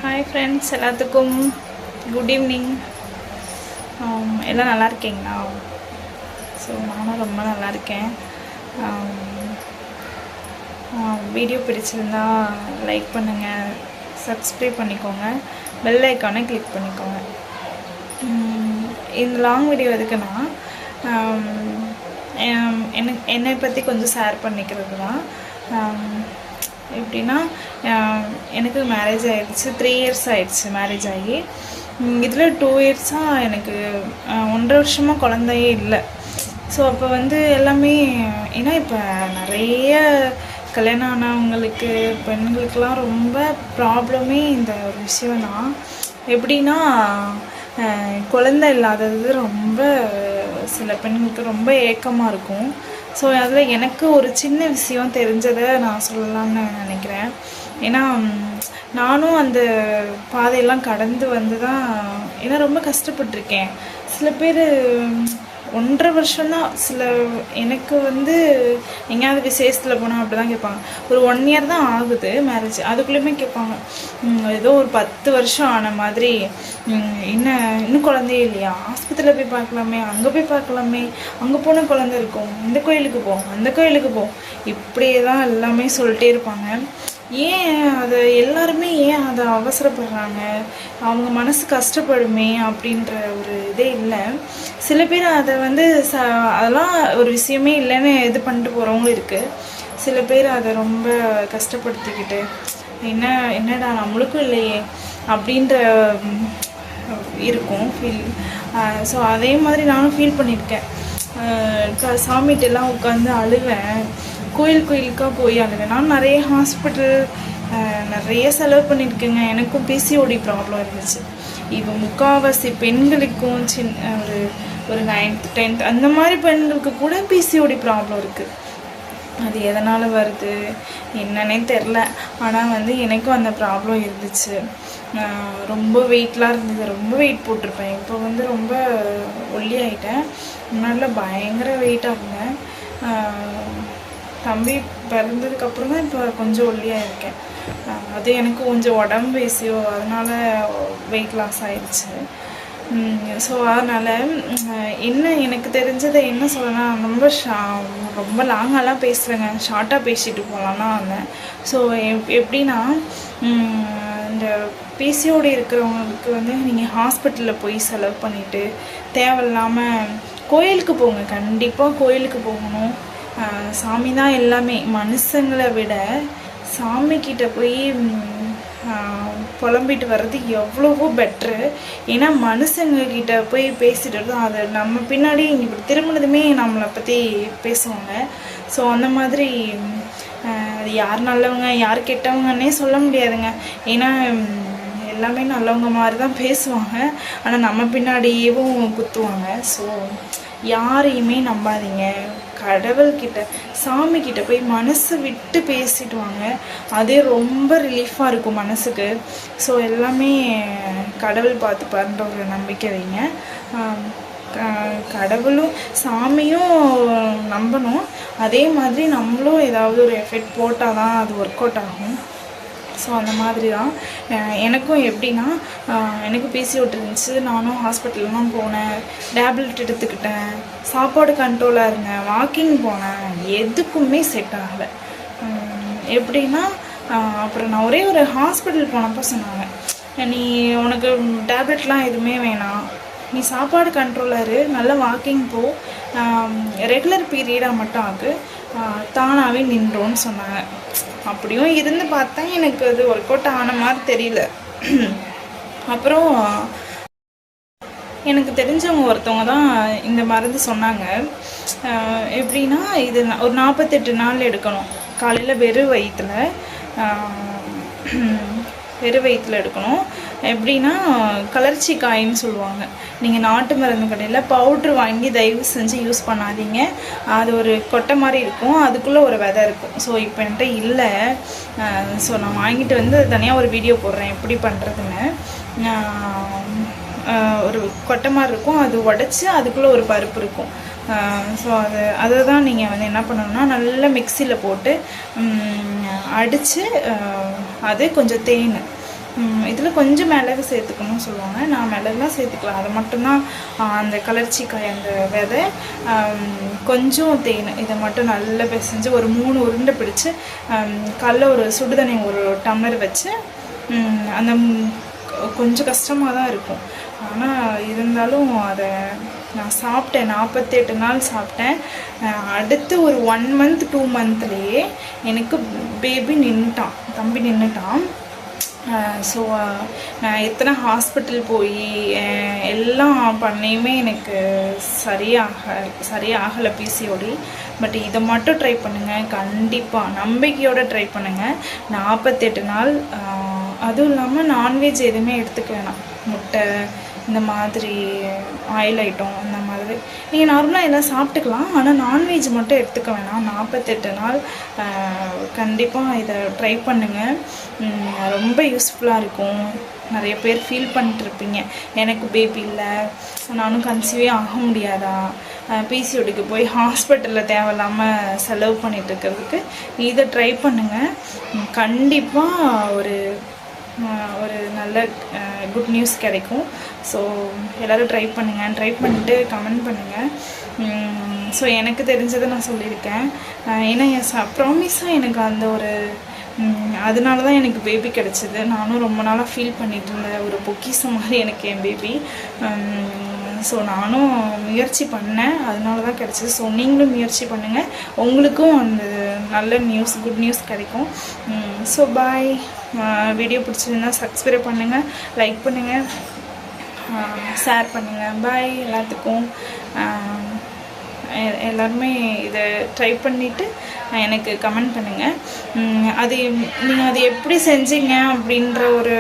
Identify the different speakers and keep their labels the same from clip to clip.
Speaker 1: Hi friends, எல்லாத்துக்கும் good evening. எல்லாம் நல்லா இருக்கீங்களா? ஸோ நானும் ரொம்ப நல்லா இருக்கேன். வீடியோ பிடிச்சிருந்தா லைக் பண்ணுங்கள், சப்ஸ்கிரைப் பண்ணிக்கோங்க, பெல் ஐக்கானை கிளிக் பண்ணிக்கோங்க. இந்த லாங் வீடியோ எதுக்குன்னா என்னை பற்றி கொஞ்சம் ஷேர் பண்ணிக்கிறது தான். எப்படின்னா, எனக்கு மேரேஜ் ஆகிடுச்சு, 3 இயர்ஸ் ஆகிடுச்சு மேரேஜ் ஆகி. இதில் 2 இயர்ஸாக எனக்கு 1.5 வருஷமாக குழந்தையே இல்லை. ஸோ அப்போ எல்லாமே ஏன்னா இப்போ நிறைய கல்யாணம் ஆனவங்களுக்கு பெண்களுக்கெலாம் ரொம்ப ப்ராப்ளமே இந்த ஒரு விஷயம்தான். எப்படின்னா, குழந்தை இல்லாதது ரொம்ப சில பெண்களுக்கு ரொம்ப ஏக்கமாக இருக்கும். ஸோ அதில் எனக்கு ஒரு சின்ன விஷயம் தெரிஞ்சதை நான் சொல்லலாம்னு நினைக்கிறேன். ஏன்னா நானும் அந்த பாதையெல்லாம் கடந்து வந்து தான், ஏன்னா ரொம்ப கஷ்டப்பட்டிருக்கேன். சில பேர் 1.5 வருஷம்தான், எனக்கு எங்கேயாவது விசேஷத்தில் போனால் அப்படி தான் கேட்பாங்க. ஒரு 1 இயர் தான் ஆகுது மேரேஜ், அதுக்குள்ளேயுமே கேட்பாங்க ஏதோ ஒரு 10 வருஷம் ஆன மாதிரி, இன்னும் குழந்தையே இல்லையா, ஆஸ்பத்திரியில் போய் பார்க்கலாமே, அங்கே போய் பார்க்கலாமே, அங்கே போன குழந்தை இருக்கும், இந்த கோயிலுக்கு போ, அந்த கோயிலுக்கு போ, இப்படியே தான் எல்லாமே சொல்லிட்டே இருப்பாங்க. ஏன் எல்லாருமே ஏன் அதை அவசரப்படுறாங்க? அவங்க மனசு கஷ்டப்படுமே அப்படின்ற ஒரு இதே இல்லை. சில பேர் அதை அதெல்லாம் ஒரு விஷயமே இல்லைன்னு இது பண்ணிட்டு போகிறவங்களும் இருக்குது. சில பேர் அதை ரொம்ப கஷ்டப்படுத்திக்கிட்டு என்னடா நம்மளுக்கும் இல்லையே அப்படின்ற இருக்கும் ஃபீல். ஸோ அதே மாதிரி நானும் ஃபீல் பண்ணியிருக்கேன். சாமிகிட்டெல்லாம் உட்காந்து அழுவேன், கோயிலுக்காக போய் அழுவேன். நான் நிறைய ஹாஸ்பிட்டல் நிறைய செலவு பண்ணியிருக்கேங்க. எனக்கும் பிசிஓடி ப்ராப்ளம் இருந்துச்சு. இப்போ முக்கால்வாசி பெண்களுக்கும் ஒரு 9th 10th அந்த மாதிரி பெண்களுக்கு கூட பிசிஓடி ப்ராப்ளம் இருக்குது. அது எதனால் வருது என்னன்னே தெரில. ஆனால் எனக்கும் அந்த ப்ராப்ளம் இருந்துச்சு. ரொம்ப வெயிட்லாம் இருந்தது, ரொம்ப வெயிட் போட்டிருப்பேன். இப்போ ரொம்ப ஒல்லி ஆகிட்டேன். முன்னாடியில் பயங்கர வெயிட்டாக இருந்தேன். தம்பி பிறந்ததுக்கப்புறம் தான் இப்போ கொஞ்சம் ஒல்லியாக இருக்கேன். அது எனக்கு கொஞ்சம் உடம்பு பேசியோ, அதனால் வெயிட் லாஸ் ஆயிடுச்சு. ஸோ அதனால் எனக்கு தெரிஞ்சதை என்ன சொல்லலாம், ரொம்ப லாங்காலாம் பேசுகிறேங்க, ஷார்ட்டாக பேசிட்டு போகலான்னா வந்தேன். ஸோ எப்படின்னா, இந்த பிசிஓடி இருக்கிறவங்களுக்கு நீங்கள் ஹாஸ்பிட்டலில் போய் செலவு பண்ணிவிட்டு தேவையில்லாமல் கோயிலுக்கு போங்க. கண்டிப்பாக கோயிலுக்கு போகணும். சாமி தான் எல்லாமே. மனுஷங்களை விட சாமிக்கிட்ட போய் புலம்பிட்டு வர்றது எவ்வளவோ பெட்ரு. ஏன்னா மனுஷங்கக்கிட்ட போய் பேசிட்டு தான் அது நம்ம பின்னாடி இப்படி திரும்பினதுமே நம்மளை பற்றி பேசுவாங்க. ஸோ அந்த மாதிரி அது யார் நல்லவங்க யார் கெட்டவங்கன்னே சொல்ல முடியாதுங்க. ஏன்னா எல்லாமே நல்லவங்க மாதிரி தான் பேசுவாங்க, ஆனால் நம்ம பின்னாடியேவும் குத்துவாங்க. ஸோ யாரையுமே நம்பாதீங்க. கடவுள்கிட்ட சாமிக்கிட்ட போய் மனசு விட்டு பேசிட்டு வாங்க. அதே ரொம்ப ரிலீஃபாக இருக்கும் மனசுக்கு. ஸோ எல்லாமே கடவுள் பார்த்துப்பாருன்ற ஒரு நம்பிக்கை வைங்க. கடவுளும் சாமியும் நம்பணும். அதே மாதிரி நம்மளும் ஏதாவது ஒரு எஃபெக்ட் போட்டால் தான் அது ஒர்க் அவுட் ஆகும். ஸோ அந்த மாதிரி தான் எனக்கும். எப்படின்னா, எனக்கு பிசிஓடி இருந்துச்சு. நானும் ஹாஸ்பிட்டல்லாம் போனேன், டேப்லெட் எடுத்துக்கிட்டேன், சாப்பாடு கண்ட்ரோலாக இருந்தேன், வாக்கிங் போனேன், எதுக்குமே செட் ஆகலை. எப்படின்னா, அப்புறம் நான் ஒரே ஒரு ஹாஸ்பிட்டல் போனப்போ சொன்னாங்க, நீ உனக்கு டேப்லெட்லாம் எதுவுமே வேணாம், நீ சாப்பாடு கண்ட்ரோலரு, நல்லா வாக்கிங் போ, ரெகுலர் பீரியடாக மட்டும் ஆகு, தானாகவே நின்றோன்னு சொன்னாங்க. அப்படியும் இருந்து பார்த்தா எனக்கு அது ஒர்க் அவுட் ஆன மாதிரி தெரியல. அப்புறம் எனக்கு தெரிஞ்சவங்க ஒருத்தவங்க தான் இந்த மருந்து சொன்னாங்க. எப்படின்னா, இது ஒரு 48 நாள் எடுக்கணும். காலையில் வெறும் வயிற்றில் எடுக்கணும். எப்படின்னா, கலர்ச்சி காயின்னு சொல்லுவாங்க. நீங்கள் நாட்டு மருந்து கடையில் பவுட்ரு வாங்கி தயவு செஞ்சு யூஸ் பண்ணாதீங்க. அது ஒரு கொட்டை மாதிரி இருக்கும், அதுக்குள்ளே ஒரு விதை இருக்கும். ஸோ இப்போ என்கிட்ட இல்லை. ஸோ நான் வாங்கிட்டு தனியாக ஒரு வீடியோ போடுறேன் எப்படி பண்ணுறதுன்னு. ஒரு கொட்டை மாதிரி இருக்கும், அது உடச்சி அதுக்குள்ளே ஒரு பருப்பு இருக்கும். ஸோ அதை தான் நீங்கள் என்ன பண்ணணும்னா, நல்லா மிக்சியில் போட்டு அடித்து அது கொஞ்சம் தேன் இதில் கொஞ்சம் மிளகு சேர்த்துக்கணும்னு சொல்லுவாங்க. நான் மிளகுலாம் சேர்த்துக்கலாம். அதை மட்டும்தான் அந்த கலர்ச்சிக்காய் அந்த விதை கொஞ்சம் தேன் இதை மட்டும் நல்லா பிசைஞ்சு ஒரு 3 உருண்டை பிடிச்சி காலைல ஒரு சுடுதண்ணி ஒரு டம்ளர் வச்சு அந்த கொஞ்சம் கஷ்டமாக தான் இருக்கும். ஆனால் இருந்தாலும் அதை நான் சாப்பிட்டேன். 48 நாள் சாப்பிட்டேன். அடுத்து ஒரு 1 மந்த் 2 மந்த்லேயே எனக்கு பேபி நின்றுட்டான், தம்பி நின்றுட்டான். ஸோ நான் எத்தனை ஹாஸ்பிட்டல் போய் எல்லாம் பண்ணியுமே எனக்கு சரியாகலை பிசிஓடி. பட் இதை மட்டும் ட்ரை பண்ணுங்கள், கண்டிப்பாக நம்பிக்கையோடு ட்ரை பண்ணுங்கள். 48 நாள். அதுவும் இல்லாமல் நான்வெஜ் எதுவுமே எடுத்துக்க வேணாம். முட்டை இந்த மாதிரி ஆயில் ஐட்டம் அந்த மாதிரி நீங்கள் நார்மலாக எல்லாம் சாப்பிட்டுக்கலாம். ஆனால் நான்வெஜ் மட்டும் எடுத்துக்க வேணாம். 48 நாள் கண்டிப்பாக இதை ட்ரை பண்ணுங்கள். ரொம்ப யூஸ்ஃபுல்லாக இருக்கும். நிறைய பேர் ஃபீல் பண்ணிட்டுருப்பீங்க, எனக்கு பேபி இல்லை, நானும் கன்சீவே ஆக முடியாதா, பிசிஓடிக்கு போய் ஹாஸ்பிட்டலில் தேவையில்லாமல் செலவு பண்ணிகிட்டு இருக்கிறதுக்கு இதை ட்ரை பண்ணுங்கள். கண்டிப்பாக ஒரு நல்ல குட் நியூஸ் கிடைக்கும். ஸோ எல்லோரும் ட்ரை பண்ணுங்கள். ட்ரை பண்ணிவிட்டு கமெண்ட் பண்ணுங்கள். ஸோ எனக்கு தெரிஞ்சதை நான் சொல்லியிருக்கேன். ஏன்னா ப்ராமிஸாக எனக்கு அந்த ஒரு அதனால தான் எனக்கு பேபி கிடச்சிது. நானும் ரொம்ப நாளாக ஃபீல் பண்ணிகிட்டு இருந்தேன். ஒரு பொக்கிஷம் மாதிரி எனக்கு என் பேபி. ஸோ நானும் முயற்சி பண்ணேன், அதனால தான் கிடச்சிது. ஸோ நீங்களும் முயற்சி பண்ணுங்கள், உங்களுக்கும் அந்த நல்ல நியூஸ் குட் நியூஸ் கிடைக்கும். So bye. வீடியோ பிடிச்சிருந்தா சப்ஸ்கிரைப் பண்ணுங்கள், லைக் பண்ணுங்கள், ஷேர் பண்ணுங்கள். பாய் எல்லாத்துக்கும். எல்லாருமே இதை ட்ரை பண்ணிவிட்டு எனக்கு கமெண்ட் பண்ணுங்கள். நீங்கள் அது எப்படி செஞ்சீங்க அப்படின்ற ஒரு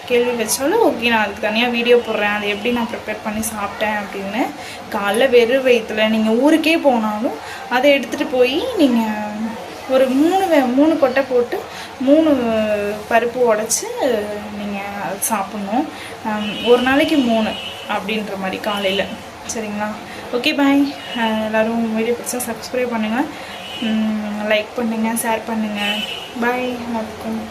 Speaker 1: கேள்வி வச்சாலும் ஓகே, நான் அதுக்கு தனியாக வீடியோ போடுறேன், அதை எப்படி நான் ப்ரிப்பேர் பண்ணி சாப்பிட்டேன் அப்படின்னு. காலைல வெறும் வயிற்றில் நீங்கள் ஊருக்கே போனாலும் அதை எடுத்துகிட்டு போய் நீங்கள் ஒரு 3 கொட்டை போட்டு 3 பருப்பு உடச்சி நீங்கள் சாப்பிட்ணும். ஒரு நாளைக்கு 3 அப்படின்ற மாதிரி காலையில். சரிங்களா? Okay bye. எல்லோரும் வீடியோ பிடிச்சா சப்ஸ்கிரைப் பண்ணுங்கள், லைக் பண்ணுங்கள், ஷேர் பண்ணுங்கள். பாய் எல்லாத்துக்கும்.